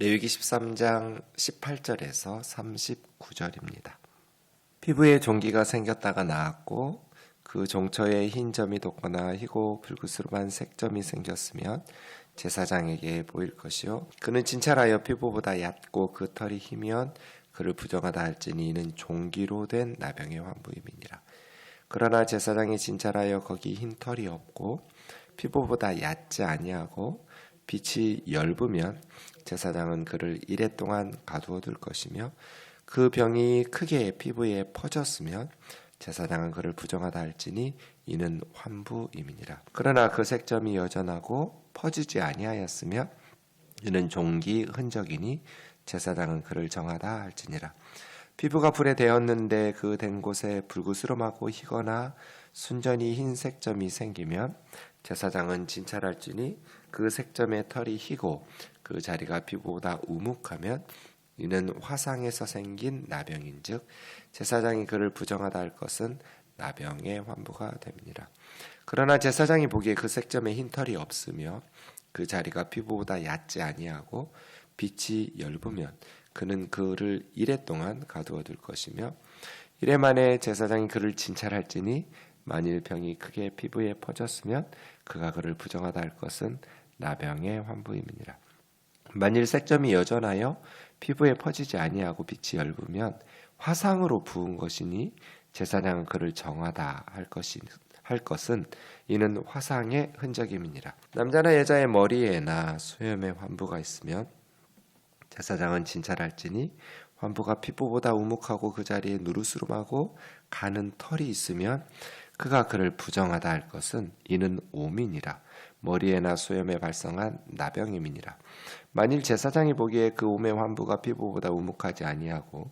레위기 13장 18절에서 39절입니다. 피부에 종기가 생겼다가 나았고 그 종처에 흰 점이 돋거나 희고 불구스름한 색점이 생겼으면 제사장에게 보일 것이요 그는 진찰하여 피부보다 얕고 그 털이 희면 그를 부정하다 할지니 이는 종기로 된 나병의 환부임이니라. 그러나 제사장이 진찰하여 거기 흰 털이 없고 피부보다 얕지 아니하고 빛이 엷으면 제사장은 그를 이레 동안 가두어 둘 것이며 그 병이 크게 피부에 퍼졌으면 제사장은 그를 부정하다 할지니 이는 환부임이니라. 그러나 그 색점이 여전하고 퍼지지 아니하였으며 이는 종기 흔적이니 제사장은 그를 정하다 할지니라. 피부가 불에 데었는데 그 된 곳에 불구스름하고 희거나 순전히 흰 색점이 생기면 제사장은 진찰할지니 그 색점의 털이 희고 그 자리가 피부보다 우묵하면 이는 화상에서 생긴 나병인즉 제사장이 그를 부정하다 할 것은 나병의 환부가 됨이니라. 그러나 제사장이 보기에 그 색점에 흰 털이 없으며 그 자리가 피부보다 얕지 아니하고 빛이 엷으면 그는 그를 이레 동안 가두어 둘 것이며 이레 만에 제사장이 그를 진찰할지니 만일 병이 크게 피부에 퍼졌으면 그가 그를 부정하다 할 것은 나병의 환부임이니라. 만일 색점이 여전하여 피부에 퍼지지 아니하고 빛이 엷으면 화상으로 부은 것이니 제사장은 그를 정하다 할 것은 이는 화상의 흔적임이니라. 남자나 여자의 머리에나 수염에 환부가 있으면 제사장은 진찰할지니 환부가 피부보다 우묵하고 그 자리에 누르스름하고 가는 털이 있으면 그가 그를 부정하다 할 것은 이는 오민이라. 머리에나 수염에 발생한 나병임이니라. 만일 제사장이 보기에 그 옴의 환부가 피부보다 우묵하지 아니하고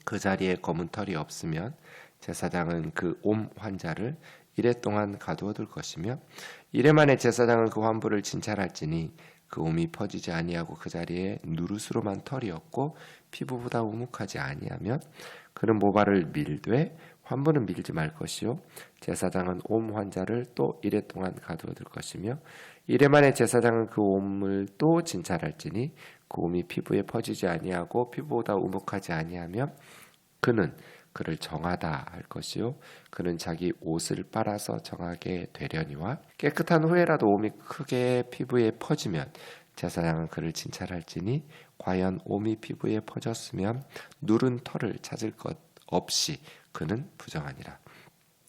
그 자리에 검은 털이 없으면 제사장은 그 옴 환자를 이레 동안 가두어 둘 것이며 이레 만에 제사장은 그 환부를 진찰할지니 그 옴이 퍼지지 아니하고 그 자리에 누르스름한 털이 없고 피부보다 우묵하지 아니하면 그는 모발을 밀되 환부는 밀지 말 것이요 제사장은 옴 환자를 또 이레 동안 가두어 둘 것이며 이레 만에 제사장은 그 옴을 또 진찰할지니 그 옴이 피부에 퍼지지 아니하고 피부보다 우묵하지 아니하면 그는 그를 정하다 할 것이요 그는 자기 옷을 빨아서 정하게 되려니와 깨끗한 후에라도 옴이 크게 피부에 퍼지면 제사장은 그를 진찰할지니 과연 옴이 피부에 퍼졌으면 누른 털을 찾을 것 없이 그는 부정하니라.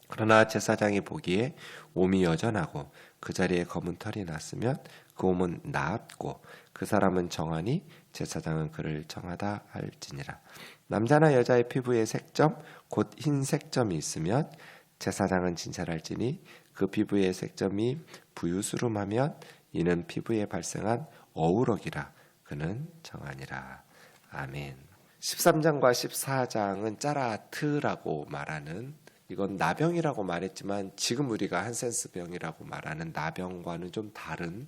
그러나 제사장이 보기에 옴이 여전하고 그 자리에 검은 털이 났으면 그 옴은 나았고 그 사람은 정하니 제사장은 그를 정하다 할지니라. 남자나 여자의 피부에 색점 곧 흰 색점이 있으면 제사장은 진찰할지니 그 피부의 색점이 부유스름하면 이는 피부에 발생한 어우럭이라. 그는 정하니라. 아멘. 13장과 14장은 짜라트라고 말하는 이건 나병이라고 말했지만 지금 우리가 한센스병이라고 말하는 나병과는 좀 다른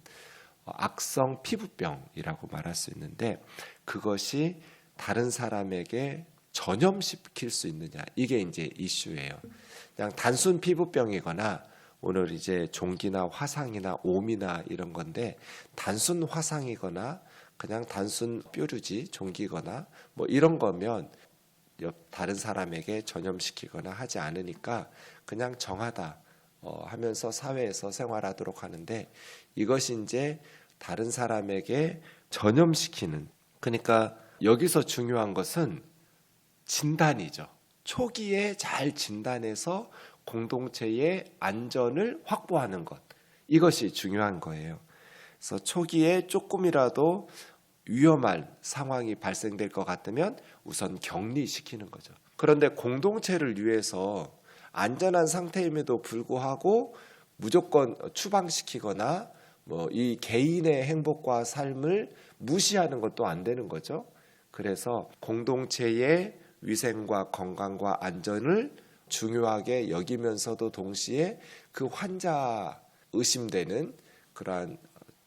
악성 피부병이라고 말할 수 있는데 그것이 다른 사람에게 전염시킬 수 있느냐 이게 이제 이슈예요. 그냥 단순 피부병이거나 오늘 이제 종기나 화상이나 옴이나 이런 건데 단순 화상이거나 그냥 단순 뾰루지 종기거나 뭐 이런 거면 다른 사람에게 전염시키거나 하지 않으니까 그냥 정하다 하면서 사회에서 생활하도록 하는데 이것이 이제 다른 사람에게 전염시키는 그러니까 여기서 중요한 것은 진단이죠. 초기에 잘 진단해서 공동체의 안전을 확보하는 것 이것이 중요한 거예요. 그래서 초기에 조금이라도 위험한 상황이 발생될 것 같으면 우선 격리시키는 거죠. 그런데 공동체를 위해서 안전한 상태임에도 불구하고 무조건 추방시키거나 뭐 이 개인의 행복과 삶을 무시하는 것도 안 되는 거죠. 그래서 공동체의 위생과 건강과 안전을 중요하게 여기면서도 동시에 그 환자 의심되는 그러한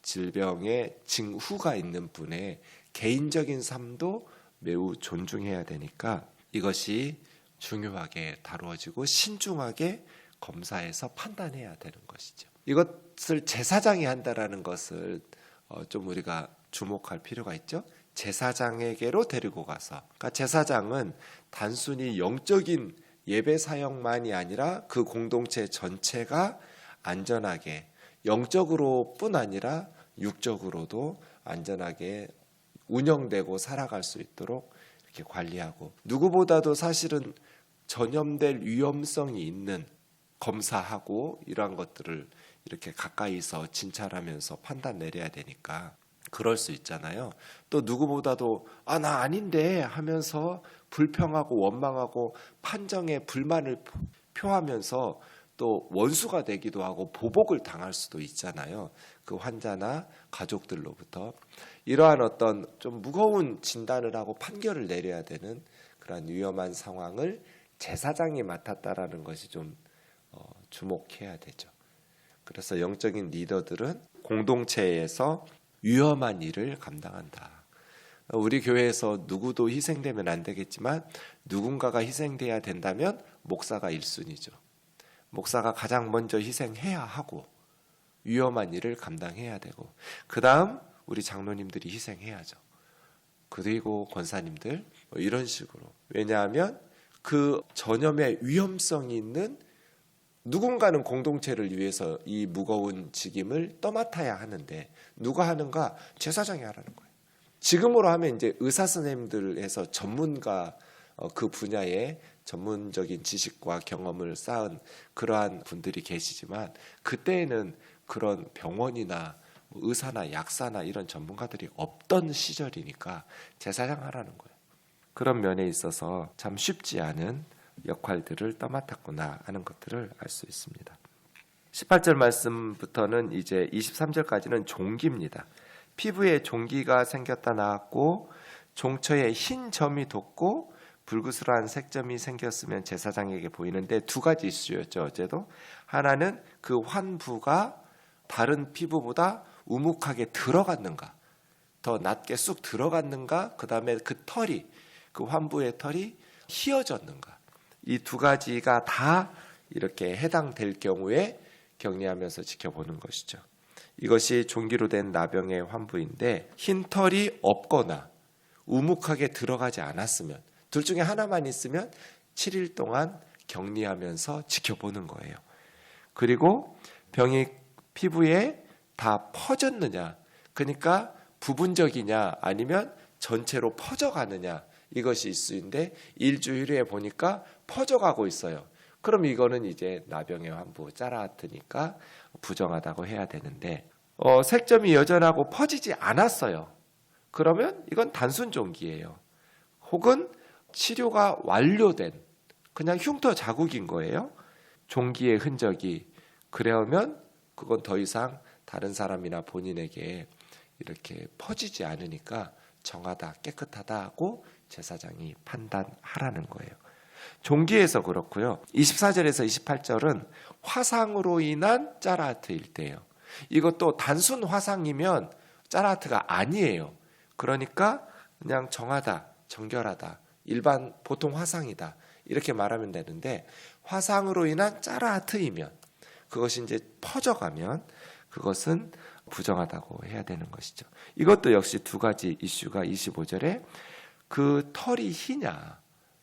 질병의 징후가 있는 분의 개인적인 삶도 매우 존중해야 되니까 이것이 중요하게 다루어지고 신중하게 검사해서 판단해야 되는 것이죠. 이것을 제사장이 한다라는 것을 좀 우리가 주목할 필요가 있죠. 제사장에게로 데리고 가서, 그러니까 제사장은 단순히 영적인 예배 사역만이 아니라 그 공동체 전체가 안전하게, 영적으로뿐 아니라 육적으로도 안전하게 운영되고 살아갈 수 있도록 이렇게 관리하고, 누구보다도 사실은 전염될 위험성이 있는, 검사하고 이러한 것들을 이렇게 가까이서 진찰하면서 판단 내려야 되니까 그럴 수 있잖아요. 또 누구보다도 나 아닌데 하면서 불평하고 원망하고 판정에 불만을 표하면서 또 원수가 되기도 하고 보복을 당할 수도 있잖아요. 그 환자나 가족들로부터. 이러한 어떤 좀 무거운 진단을 하고 판결을 내려야 되는 그런 위험한 상황을 제사장이 맡았다라는 것이 좀 주목해야 되죠. 그래서 영적인 리더들은 공동체에서 위험한 일을 감당한다. 우리 교회에서 누구도 희생되면 안 되겠지만 누군가가 희생돼야 된다면 목사가 1순위죠. 목사가 가장 먼저 희생해야 하고 위험한 일을 감당해야 되고, 그 다음 우리 장로님들이 희생해야죠. 그리고 권사님들, 이런 식으로. 왜냐하면 그 전염의 위험성이 있는, 누군가는 공동체를 위해서 이 무거운 직임을 떠맡아야 하는데 누가 하는가? 제사장이 하라는 거예요. 지금으로 하면 이제 의사 선생님들에서 전문가, 그 분야의 전문적인 지식과 경험을 쌓은 그러한 분들이 계시지만, 그때에는 그런 병원이나 의사나 약사나 이런 전문가들이 없던 시절이니까 제사장 하라는 거예요. 그런 면에 있어서 참 쉽지 않은 역할들을 떠맡았구나 하는 것들을 알 수 있습니다. 18절 말씀부터는 이제 23절까지는 종기입니다. 피부에 종기가 생겼다 나았고 종처에 흰 점이 돋고 불그스러한 색점이 생겼으면 제사장에게 보이는데, 두 가지 이슈였죠. 어제도 하나는 그 환부가 다른 피부보다 우묵하게 들어갔는가, 더 낮게 쑥 들어갔는가, 그 다음에 그 털이, 그 환부의 털이 휘어졌는가, 이 두 가지가 다 이렇게 해당될 경우에 격리하면서 지켜보는 것이죠. 이것이 종기로 된 나병의 환부인데, 흰 털이 없거나 우묵하게 들어가지 않았으면, 둘 중에 하나만 있으면 7일 동안 격리하면서 지켜보는 거예요. 그리고 병이 피부에 다 퍼졌느냐, 그러니까 부분적이냐 아니면 전체로 퍼져가느냐, 이것이 이슈인데 일주일에 보니까 퍼져가고 있어요. 그럼 이거는 이제 나병의 환부, 짜라하트니까 부정하다고 해야 되는데, 색점이 여전하고 퍼지지 않았어요. 그러면 이건 단순 종기예요. 혹은 치료가 완료된 그냥 흉터 자국인 거예요. 종기의 흔적이. 그러면 그건 더 이상 다른 사람이나 본인에게 이렇게 퍼지지 않으니까 정하다, 깨끗하다 하고 제사장이 판단하라는 거예요. 종기에서 그렇고요. 24절에서 28절은 화상으로 인한 짜라하트일 때예요. 이것도 단순 화상이면 짜라하트가 아니에요. 그러니까 그냥 정하다, 정결하다, 일반 보통 화상이다, 이렇게 말하면 되는데, 화상으로 인한 짜라하트이면, 그것이 이제 퍼져가면 그것은 부정하다고 해야 되는 것이죠. 이것도 역시 두 가지 이슈가 25절에 그 털이 희냐,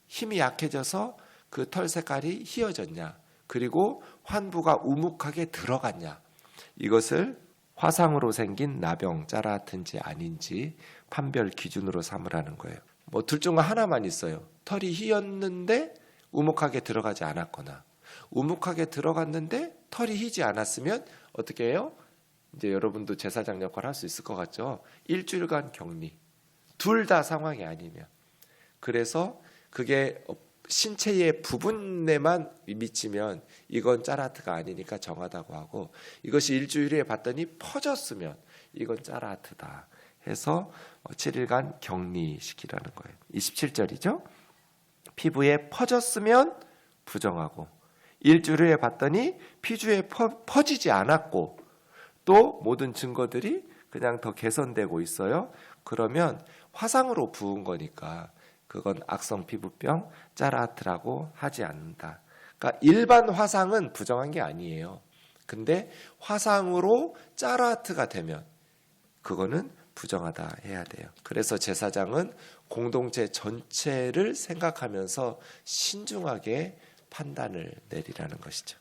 힘이 약해져서 그 털 색깔이 희어졌냐, 그리고 환부가 우묵하게 들어갔냐, 이것을 화상으로 생긴 나병, 짜라하트인지 아닌지 판별 기준으로 삼으라는 거예요. 둘 중 하나만 있어요. 털이 휘었는데 우묵하게 들어가지 않았거나, 우묵하게 들어갔는데 털이 휘지 않았으면 어떻게 해요? 이제 여러분도 제사장 역할을 할 수 있을 것 같죠? 일주일간 격리. 둘 다 상황이 아니면. 그래서 그게 신체의 부분에만 미치면 이건 짜라하트가 아니니까 정하다고 하고, 이것이 일주일에 봤더니 퍼졌으면 이건 짜라하트다 해서 7일간 격리시키라는 거예요. 27절이죠. 피부에 퍼졌으면 부정하고, 일주일에 봤더니 피부에 퍼지지 않았고 또 모든 증거들이 그냥 더 개선되고 있어요. 그러면 화상으로 부은 거니까 그건 악성 피부병, 짜라하트라고 하지 않는다. 그러니까 일반 화상은 부정한 게 아니에요. 근데 화상으로 짜라하트가 되면 그거는 부정하다 해야 돼요. 그래서 제사장은 공동체 전체를 생각하면서 신중하게 판단을 내리라는 것이죠.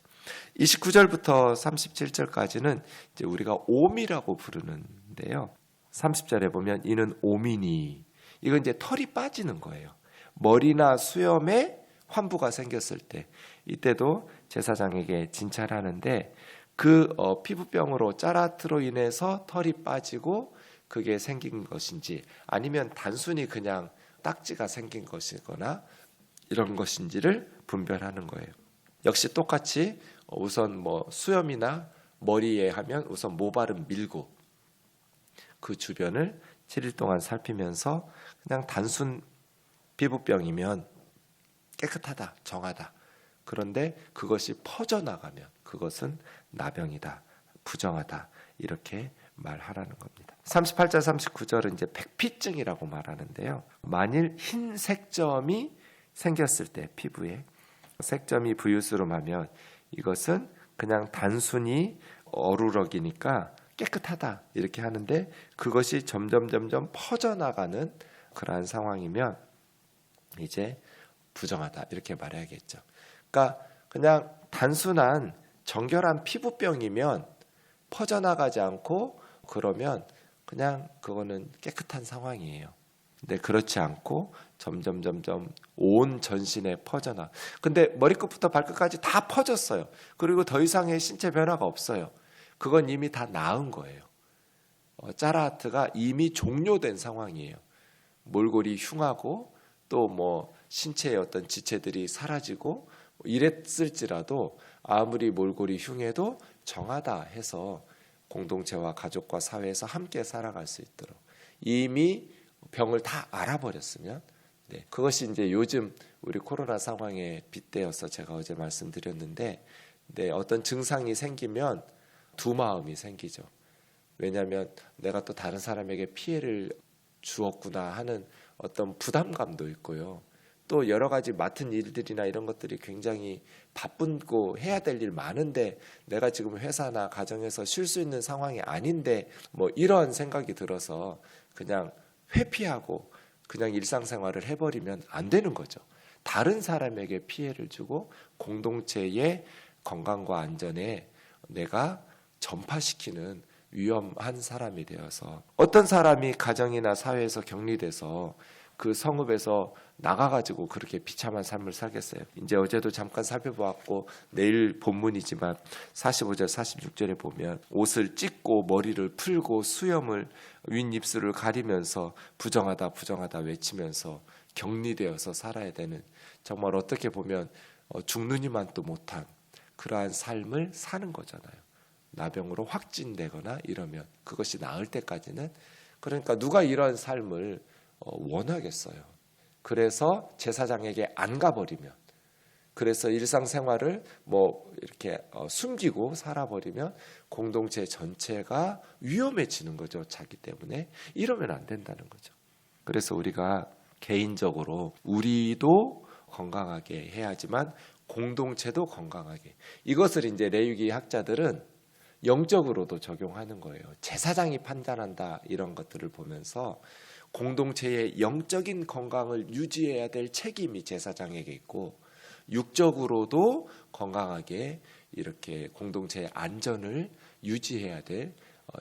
29절부터 37절까지는 이제 우리가 옴이라고 부르는데요. 30절에 보면 이는 옴이니, 이건 이제 털이 빠지는 거예요. 머리나 수염에 환부가 생겼을 때, 이때도 제사장에게 진찰하는데 그 피부병으로 짜라트로 인해서 털이 빠지고 그게 생긴 것인지, 아니면 단순히 그냥 딱지가 생긴 것이거나 이런 것인지를 분별하는 거예요. 역시 똑같이 우선 뭐 수염이나 머리에 하면 우선 모발은 밀고 그 주변을 7일 동안 살피면서 그냥 단순 피부병이면 깨끗하다, 정하다. 그런데 그것이 퍼져나가면 그것은 나병이다, 부정하다, 이렇게 말하라는 겁니다. 38절 39절은 이제 백피증이라고 말하는데요. 만일 흰 색점이 생겼을 때 피부에 색점이 부유스름하면 이것은 그냥 단순히 어루러기니까 깨끗하다 이렇게 하는데, 그것이 점점 퍼져나가는 그러한 상황이면 이제 부정하다 이렇게 말해야겠죠. 그러니까 그냥 단순한 정결한 피부병이면 퍼져나가지 않고 그러면 그냥 그거는 깨끗한 상황이에요. 근데 그렇지 않고 점점 온 전신에 퍼져나. 근데 머리끝부터 발끝까지 다 퍼졌어요. 그리고 더 이상의 신체 변화가 없어요. 그건 이미 다 나은 거예요. 짜라하트가 이미 종료된 상황이에요. 몰골이 흉하고 또 뭐 신체의 어떤 지체들이 사라지고 이랬을지라도 아무리 몰골이 흉해도 정하다 해서 공동체와 가족과 사회에서 함께 살아갈 수 있도록 이미 병을 다 알아버렸으면, 그것이 이제 요즘 우리 코로나 상황에 빗대어서 제가 어제 말씀드렸는데, 어떤 증상이 생기면 두 마음이 생기죠. 왜냐하면 내가 또 다른 사람에게 피해를 주었구나 하는 어떤 부담감도 있고요. 또 여러 가지 맡은 일들이나 이런 것들이 굉장히 바쁘고 해야 될 일 많은데 내가 지금 회사나 가정에서 쉴 수 있는 상황이 아닌데 뭐 이런 생각이 들어서 그냥 회피하고 그냥 일상생활을 해버리면 안 되는 거죠. 다른 사람에게 피해를 주고 공동체의 건강과 안전에 내가 전파시키는 위험한 사람이 되어서, 어떤 사람이 가정이나 사회에서 격리돼서 그 성읍에서 나가가지고 그렇게 비참한 삶을 살겠어요. 이제 어제도 잠깐 살펴보았고 내일 본문이지만 45절 46절에 보면 옷을 찢고 머리를 풀고 수염을 윗입술을 가리면서 부정하다 외치면서 격리되어서 살아야 되는, 정말 어떻게 보면 죽느니만도 못한 그러한 삶을 사는 거잖아요. 나병으로 확진되거나 이러면 그것이 나을 때까지는. 그러니까 누가 이런 삶을 원하겠어요. 그래서 제사장에게 안 가버리면, 그래서 일상생활을 뭐 이렇게 숨기고 살아버리면 공동체 전체가 위험해지는 거죠. 자기 때문에. 이러면 안 된다는 거죠. 그래서 우리가 개인적으로 우리도 건강하게 해야지만 공동체도 건강하게, 이것을 이제 레위기 학자들은 영적으로도 적용하는 거예요. 제사장이 판단한다 이런 것들을 보면서 공동체의 영적인 건강을 유지해야 될 책임이 제사장에게 있고, 육적으로도 건강하게 이렇게 공동체의 안전을 유지해야 될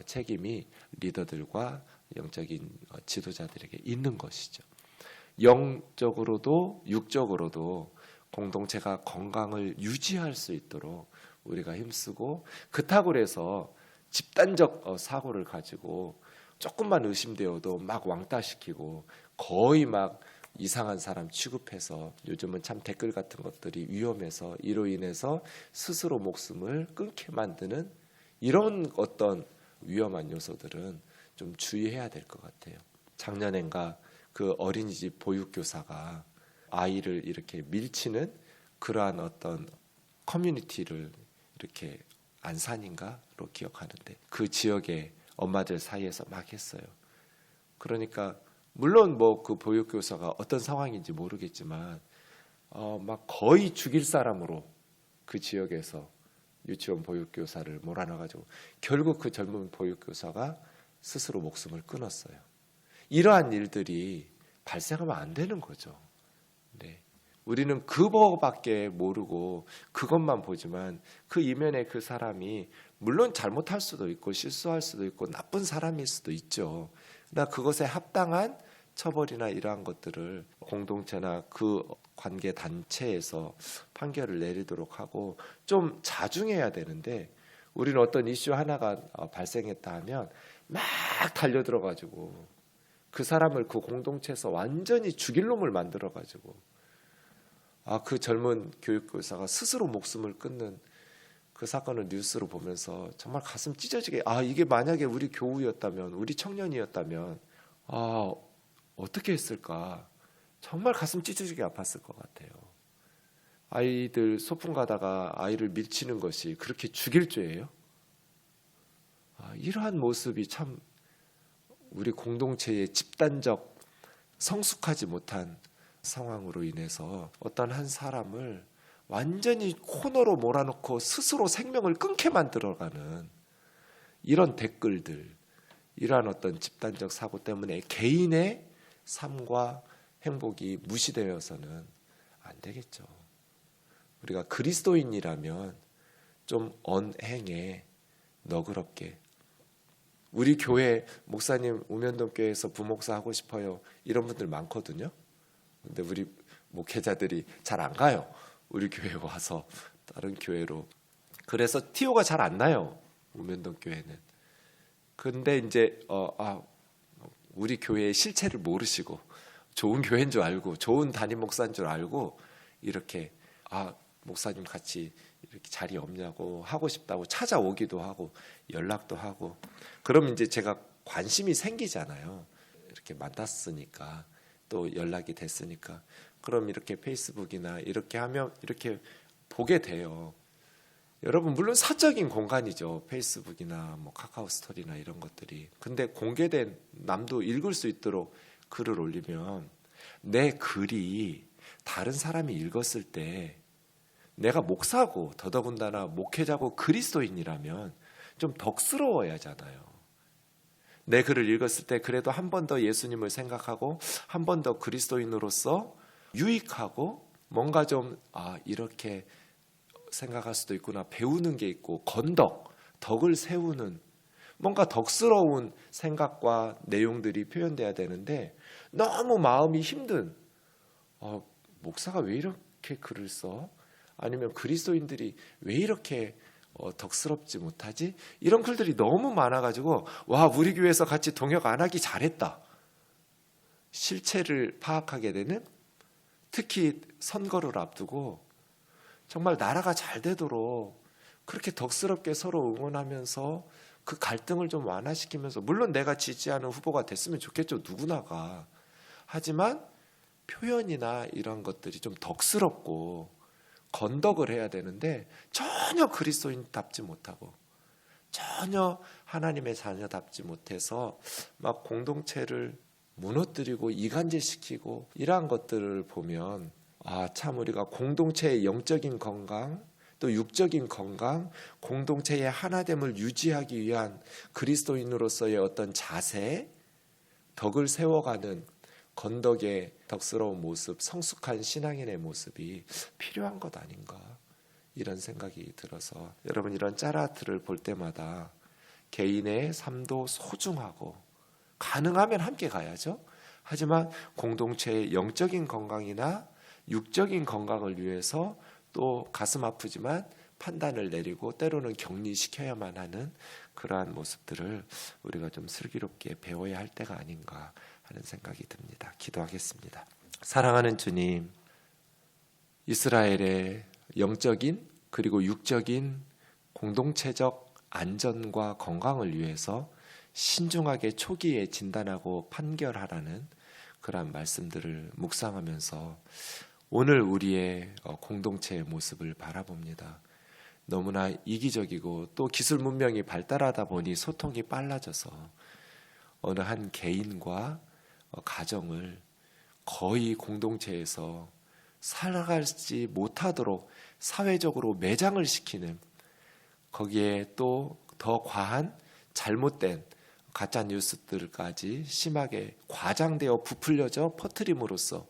책임이 리더들과 영적인 지도자들에게 있는 것이죠. 영적으로도 육적으로도 공동체가 건강을 유지할 수 있도록 우리가 힘쓰고, 그렇다고 해서 집단적 사고를 가지고 조금만 의심되어도 막 왕따시키고 거의 막 이상한 사람 취급해서, 요즘은 참 댓글 같은 것들이 위험해서 이로 인해서 스스로 목숨을 끊게 만드는 이런 어떤 위험한 요소들은 좀 주의해야 될 것 같아요. 작년엔가 그 어린이집 보육교사가 아이를 이렇게 밀치는 그러한 어떤 커뮤니티를 이렇게 안산인가로 기억하는데 그 지역의 엄마들 사이에서 막 했어요. 그러니까 물론 뭐 그 보육교사가 어떤 상황인지 모르겠지만 막 거의 죽일 사람으로 그 지역에서 유치원 보육교사를 몰아넣어가지고 결국 그 젊은 보육교사가 스스로 목숨을 끊었어요. 이러한 일들이 발생하면 안 되는 거죠. 네. 우리는 그거밖에 모르고 그것만 보지만 그 이면에 그 사람이 물론 잘못할 수도 있고 실수할 수도 있고 나쁜 사람일 수도 있죠. 그러나 그것에 합당한 처벌이나 이러한 것들을 공동체나 그 관계 단체에서 판결을 내리도록 하고 좀 자중해야 되는데, 우리는 어떤 이슈 하나가 발생했다 하면 막 달려들어가지고 그 사람을 그 공동체에서 완전히 죽일 놈을 만들어가지고 그 젊은 교육교사가 스스로 목숨을 끊는 그 사건을 뉴스로 보면서 정말 가슴 찢어지게, 이게 만약에 우리 교우였다면, 우리 청년이었다면 어떻게 했을까, 정말 가슴 찢어지게 아팠을 것 같아요. 아이들 소풍 가다가 아이를 밀치는 것이 그렇게 죽일 죄예요? 이러한 모습이 참 우리 공동체의 집단적 성숙하지 못한 상황으로 인해서 어떤 한 사람을 완전히 코너로 몰아넣고 스스로 생명을 끊게 만들어가는 이런 댓글들, 이러한 어떤 집단적 사고 때문에 개인의 삶과 행복이 무시되어서는 안 되겠죠. 우리가 그리스도인이라면 좀 언행에 너그럽게, 우리 교회 목사님 우면동 교회에서 부목사 하고 싶어요, 이런 분들 많거든요. 근데 우리 목회자들이 잘 안 가요. 우리 교회에 와서 다른 교회로. 그래서 티오가 잘 안 나요, 우면동 교회는. 근데 이제 우리 교회의 실체를 모르시고 좋은 교회인 줄 알고 좋은 담임 목사인 줄 알고 이렇게 목사님 같이 이렇게 자리 없냐고 하고 싶다고 찾아오기도 하고 연락도 하고, 그럼 이제 제가 관심이 생기잖아요. 이렇게 만났으니까, 또 연락이 됐으니까. 그럼 이렇게 페이스북이나 이렇게 하면 이렇게 보게 돼요. 여러분, 물론 사적인 공간이죠. 페이스북이나 뭐 카카오 스토리나 이런 것들이. 근데 공개된, 남도 읽을 수 있도록 글을 올리면 내 글이 다른 사람이 읽었을 때, 내가 목사고 더더군다나 목회자고 그리스도인이라면 좀 덕스러워야 하잖아요. 내 글을 읽었을 때 그래도 한 번 더 예수님을 생각하고 한 번 더 그리스도인으로서 유익하고 뭔가 좀 이렇게 생각할 수도 있구나, 배우는 게 있고 덕을 세우는 뭔가 덕스러운 생각과 내용들이 표현돼야 되는데, 너무 마음이 힘든 목사가 왜 이렇게 글을 써? 아니면 그리스도인들이 왜 이렇게 덕스럽지 못하지? 이런 글들이 너무 많아가지고 우리 교회에서 같이 동역 안 하기 잘했다, 실체를 파악하게 되는, 특히 선거를 앞두고 정말 나라가 잘 되도록 그렇게 덕스럽게 서로 응원하면서 그 갈등을 좀 완화시키면서, 물론 내가 지지하는 후보가 됐으면 좋겠죠, 누구나가. 하지만 표현이나 이런 것들이 좀 덕스럽고 건덕을 해야 되는데 전혀 그리스도인답지 못하고 전혀 하나님의 자녀답지 못해서 막 공동체를 무너뜨리고 이간질시키고 이러한 것들을 보면 참 우리가 공동체의 영적인 건강, 또 육적인 건강, 공동체의 하나됨을 유지하기 위한 그리스도인으로서의 어떤 자세, 덕을 세워가는 건덕의 덕스러운 모습, 성숙한 신앙인의 모습이 필요한 것 아닌가, 이런 생각이 들어서, 여러분, 이런 짜라트를 볼 때마다 개인의 삶도 소중하고 가능하면 함께 가야죠. 하지만 공동체의 영적인 건강이나 육적인 건강을 위해서 또 가슴 아프지만 판단을 내리고 때로는 격리시켜야만 하는 그러한 모습들을 우리가 좀 슬기롭게 배워야 할 때가 아닌가 하는 생각이 듭니다. 기도하겠습니다. 사랑하는 주님, 이스라엘의 영적인 그리고 육적인 공동체적 안전과 건강을 위해서 신중하게 초기에 진단하고 판결하라는 그러한 말씀들을 묵상하면서 오늘 우리의 공동체의 모습을 바라봅니다. 너무나 이기적이고 또 기술 문명이 발달하다 보니 소통이 빨라져서 어느 한 개인과 가정을 거의 공동체에서 살아가지 못하도록 사회적으로 매장을 시키는, 거기에 또 더 과한 잘못된 가짜 뉴스들까지 심하게 과장되어 부풀려져 퍼뜨림으로써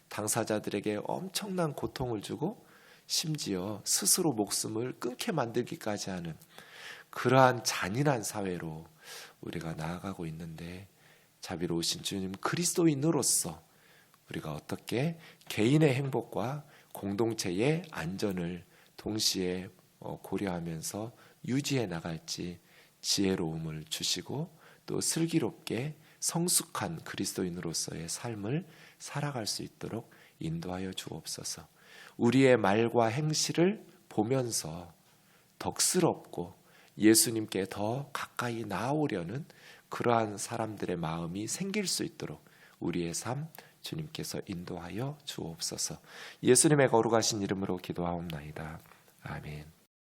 당사자들에게 엄청난 고통을 주고 심지어 스스로 목숨을 끊게 만들기까지 하는 그러한 잔인한 사회로 우리가 나아가고 있는데, 자비로우신 주님 그리스도인으로서 우리가 어떻게 개인의 행복과 공동체의 안전을 동시에 고려하면서 유지해 나갈지 지혜로움을 주시고, 또 슬기롭게 성숙한 그리스도인으로서의 삶을 살아갈 수 있도록 인도하여 주옵소서. 우리의 말과 행실을 보면서 덕스럽고 예수님께 더 가까이 나아오려는 그러한 사람들의 마음이 생길 수 있도록 우리의 삶 주님께서 인도하여 주옵소서. 예수님의 거룩하신 이름으로 기도하옵나이다. 아멘.